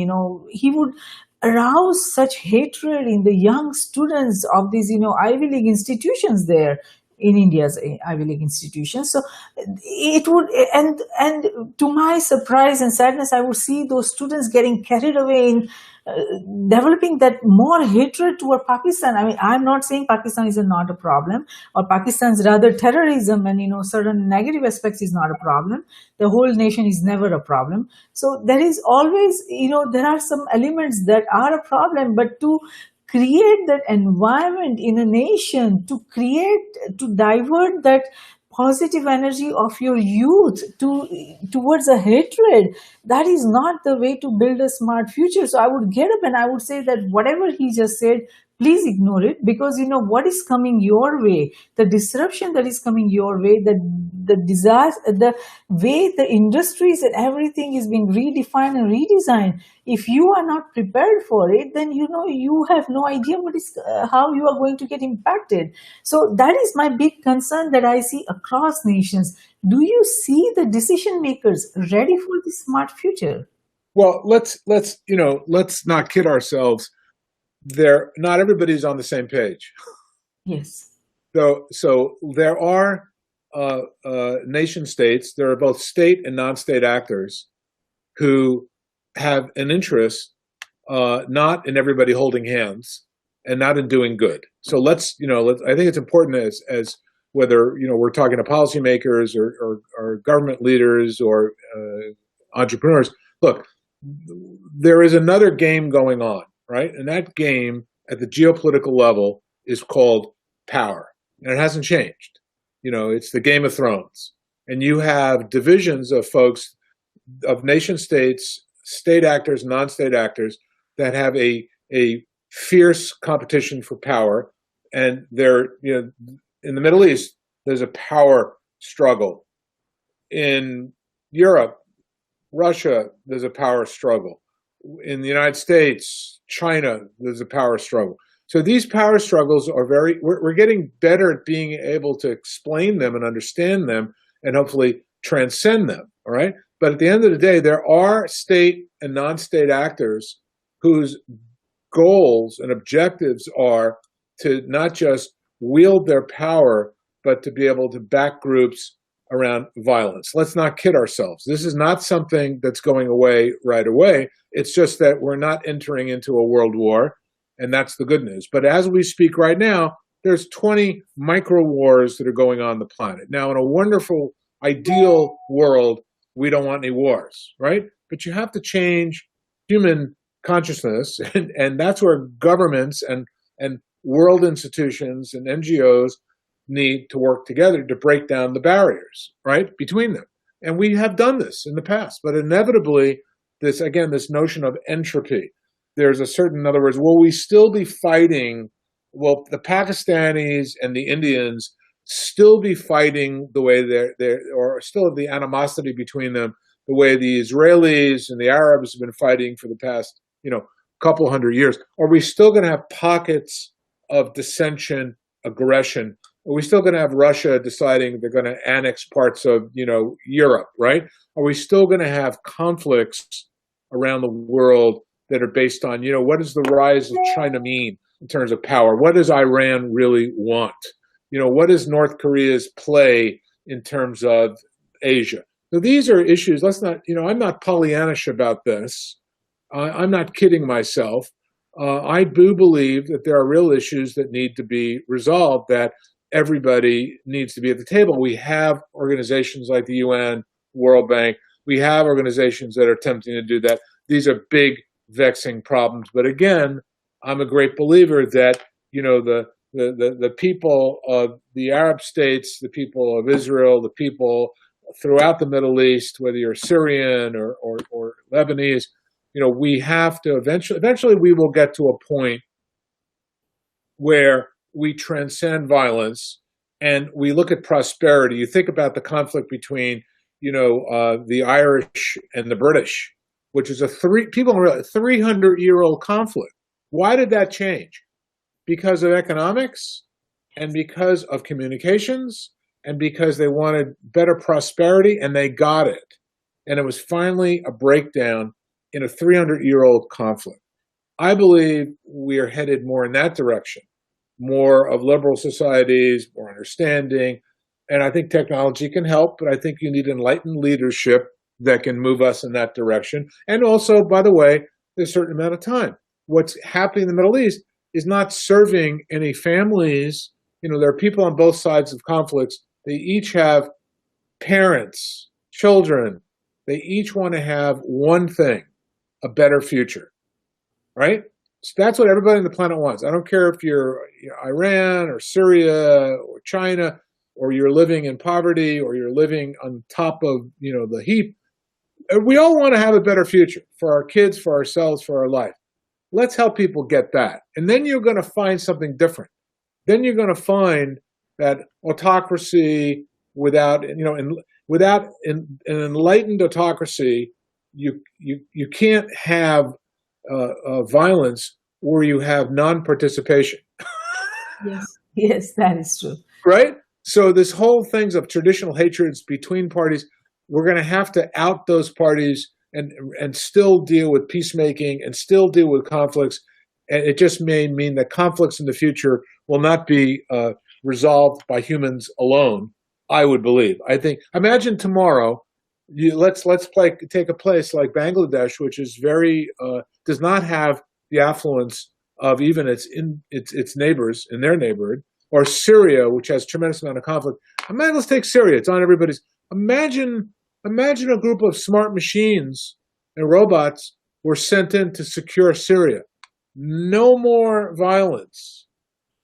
he would arouse such hatred in the young students of these, Ivy League institutions there in India's Ivy League institutions. So it would, and to my surprise and sadness, I would see those students getting carried away in developing that more hatred toward Pakistan. I mean, I'm not saying Pakistan is not a problem, or Pakistan's rather terrorism and, certain negative aspects is not a problem. The whole nation is never a problem. So there is always, there are some elements that are a problem, but to create that environment in a nation, to divert that positive energy of your youth towards a hatred, that is not the way to build a smart future. So I would get up and I would say that whatever he just said, please ignore it, because what is coming your way, the disruption that is coming your way, the disaster, the way the industries and everything is being redefined and redesigned. If you are not prepared for it, then you have no idea how you are going to get impacted. So that is my big concern that I see across nations. Do you see the decision makers ready for this smart future? Well, let's not kid ourselves. Not everybody's on the same page. Yes. So there are nation states. There are both state and non-state actors who have an interest not in everybody holding hands and not in doing good. So I think it's important as whether we're talking to policymakers or government leaders or entrepreneurs. Look, there is another game going on, right? And that game at the geopolitical level is called power, and it hasn't changed. It's the Game of Thrones, and you have divisions of folks, of nation states, state actors, non-state actors that have a fierce competition for power, and in the Middle East, there's a power struggle. In Europe, Russia, there's a power struggle. In the United States, China, there's a power struggle. So these power struggles are we're getting better at being able to explain them and understand them and hopefully transcend them, all right? But at the end of the day, there are state and non-state actors whose goals and objectives are to not just wield their power, but to be able to back groups around violence. Let's not kid ourselves. This is not something that's going away right away. It's just that we're not entering into a world war, and that's the good news. But as we speak right now, there's 20 micro wars that are going on the planet. Now, in a wonderful, ideal world, we don't want any wars, right? But you have to change human consciousness, and that's where governments and world institutions and NGOs need to work together to break down the barriers, right, between them. And we have done this in the past, but inevitably, this notion of entropy. There's a certain, in other words, will we still be fighting? Will the Pakistanis and the Indians still be fighting the way or still the animosity between them, the way the Israelis and the Arabs have been fighting for the past, couple hundred years? Are we still going to have pockets of dissension, aggression? Are we still going to have Russia deciding they're going to annex parts of, Europe, right? Are we still going to have conflicts around the world that are based on, what does the rise of China mean in terms of power? What does Iran really want? What is North Korea's play in terms of Asia? So these are issues. Let's not, I'm not Pollyannish about this. I'm not kidding myself. I do believe that there are real issues that need to be resolved, that everybody needs to be at the table. We have organizations like the UN, World Bank. We have organizations that are attempting to do that. These are big, vexing problems. But again, I'm a great believer that, the people of the Arab states, the people of Israel, the people throughout the Middle East, whether you're Syrian or Lebanese, we have to eventually we will get to a point where we transcend violence and we look at prosperity. You think about the conflict between, the Irish and the British, which is a 300-year-old conflict. Why did that change? Because of economics and because of communications and because they wanted better prosperity, and they got it. And it was finally a breakdown in a 300-year-old conflict. I believe we are headed more in that direction, more of liberal societies, more understanding. And I think technology can help, but I think you need enlightened leadership that can move us in that direction. And also, by the way, there's a certain amount of time. What's happening in the Middle East is not serving any families. There are people on both sides of conflicts. They each have parents, children. They each want to have one thing, a better future, right? So that's what everybody on the planet wants. I don't care if you're Iran or Syria or China, or you're living in poverty, or you're living on top of, the heap. We all want to have a better future for our kids, for ourselves, for our life. Let's help people get that. And then you're going to find something different. Then you're going to find that autocracy without an enlightened autocracy, you can't have violence where you have non-participation. Yes, that is true. Right? So this whole things of traditional hatreds between parties, we're going to have to out those parties and still deal with peacemaking and still deal with conflicts. And it just may mean that conflicts in the future will not be resolved by humans alone, I would believe. I think, imagine tomorrow, let's take a place like Bangladesh, which is very does not have the affluence of even its neighbors in their neighborhood, or Syria, which has tremendous amount of conflict. Let's take Syria. It's on everybody's. Imagine a group of smart machines and robots were sent in to secure Syria. No more violence.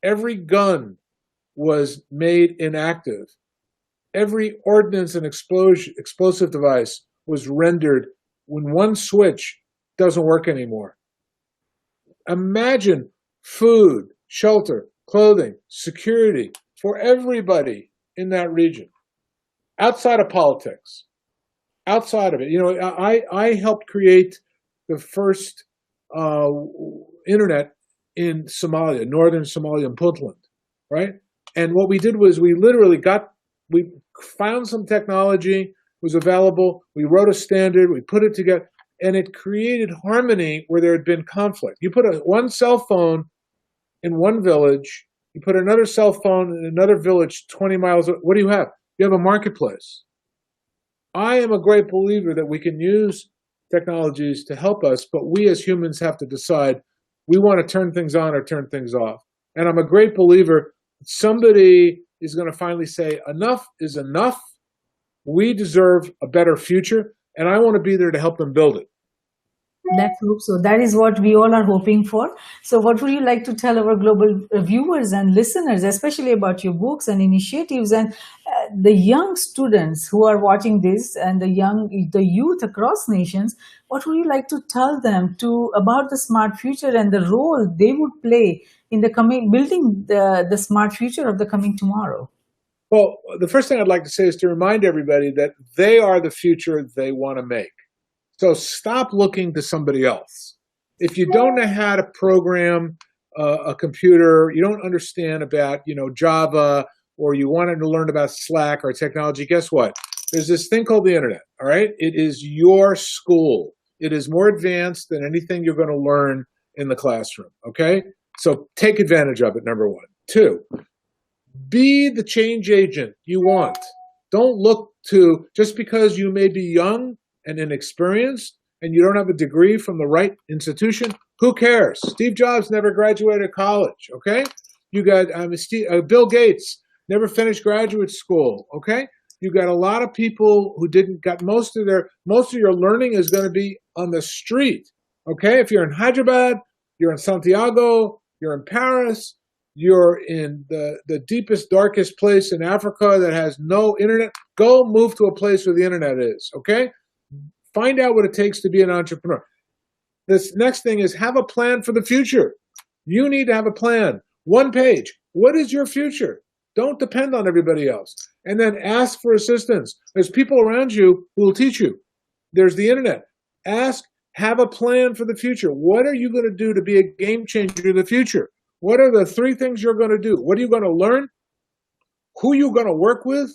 Every gun was made inactive. Every ordnance and explosive device was rendered when one switch doesn't work anymore. Imagine food, shelter, clothing, security for everybody in that region, outside of politics, outside of it. I helped create the first internet in Somalia, northern Somalia, in Puntland, right? And what we did was we found some technology was available. We wrote a standard. We put it together, and it created harmony where there had been conflict. You put one cell phone in one village. You put another cell phone in another village 20 miles. What do you have? You have a marketplace. I am a great believer that we can use technologies to help us, but we as humans have to decide we want to turn things on or turn things off. And I'm a great believer somebody is going to finally say, enough is enough. We deserve a better future, and I want to be there to help them build it. Let's hope so. That is what we all are hoping for. So what would you like to tell our global viewers and listeners, especially about your books and initiatives, and the young students who are watching this and the youth across nations, what would you like to tell them about the smart future and the role they would play in the coming building the smart future of the coming tomorrow? Well, the first thing I'd like to say is to remind everybody that they are the future they want to make. So stop looking to somebody else. If you don't know how to program a computer, you don't understand about, Java, or you wanted to learn about Slack or technology, guess what? There's this thing called the internet, all right? It is your school. It is more advanced than anything you're going to learn in the classroom, okay? So take advantage of it, number one. Two, be the change agent you want. Don't look to, just because you may be young and inexperienced and you don't have a degree from the right institution, who cares? Steve Jobs never graduated college, okay? You got Bill Gates never finished graduate school, okay? You got a lot of people who didn't got most of your learning is going to be on the street, okay? If you're in Hyderabad, you're in Santiago, you're in Paris, you're in the deepest, darkest place in Africa that has no internet, go move to a place where the internet is, okay? Find out what it takes to be an entrepreneur. This next thing is have a plan for the future. You need to have a plan. One page. What is your future? Don't depend on everybody else. And then ask for assistance. There's people around you who will teach you. There's the internet. Ask, have a plan for the future. What are you going to do to be a game changer in the future? What are the 3 things you're going to do? What are you going to learn? Who are you going to work with?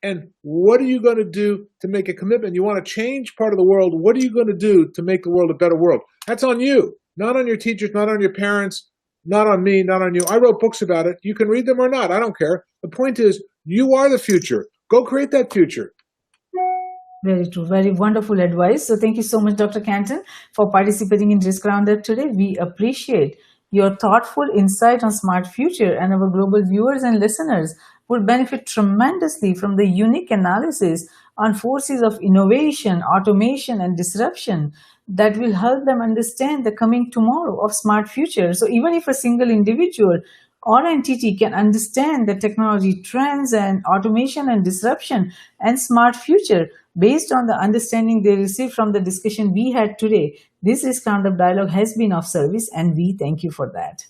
And what are you going to do to make a commitment? You want to change part of the world. What are you going to do to make the world a better world? That's on you, not on your teachers, not on your parents, not on me, not on you. I wrote books about it. You can read them or not. I don't care. The point is, you are the future. Go create that future. Very true. Very wonderful advice. So thank you so much, Dr. Canton, for participating in Risk Roundup today. We appreciate your thoughtful insight on smart future, and our global viewers and listeners would benefit tremendously from the unique analysis on forces of innovation, automation, and disruption that will help them understand the coming tomorrow of smart future. So even if a single individual or entity can understand the technology trends and automation and disruption and smart future based on the understanding they received from the discussion we had today, this Risk Roundup dialogue has been of service, and we thank you for that.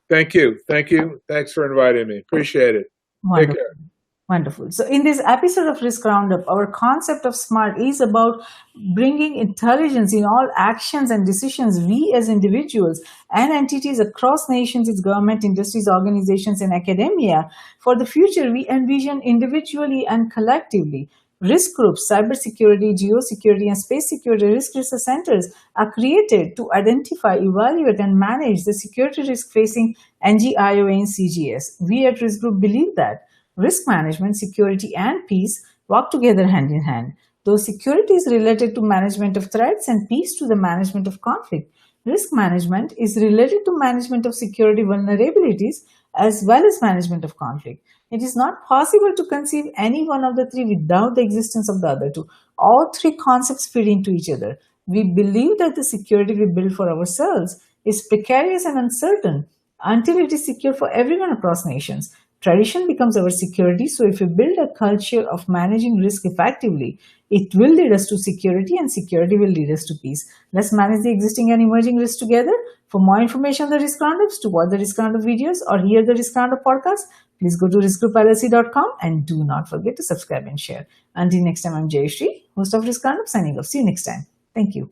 Thank you. Thank you. Thanks for inviting me. Appreciate it. Wonderful. Take care. Wonderful. So in this episode of Risk Roundup, our concept of SMART is about bringing intelligence in all actions and decisions we as individuals and entities across nations, its government, industries, organizations, and academia. For the future, we envision individually and collectively. Risk groups, cybersecurity, geosecurity, and space security risk research centers are created to identify, evaluate, and manage the security risk facing NGIOA and CGS. We at Risk Group believe that risk management, security, and peace walk together hand in hand. Though security is related to management of threats and peace to the management of conflict, risk management is related to management of security vulnerabilities as well as management of conflict. It is not possible to conceive any one of the 3 without the existence of the other 2. All 3 concepts feed into each other. We believe that the security we build for ourselves is precarious and uncertain until it is secure for everyone across nations. Tradition becomes our security, so if we build a culture of managing risk effectively, it will lead us to security, and security will lead us to peace. Let's manage the existing and emerging risks together. For more information on the Risk Roundups, to watch the Risk Roundup videos or hear the Risk Roundup podcast, please go to riskgroupllc.com and do not forget to subscribe and share. Until next time, I'm Jayashree, host of Risk Roundup, signing off. See you next time. Thank you.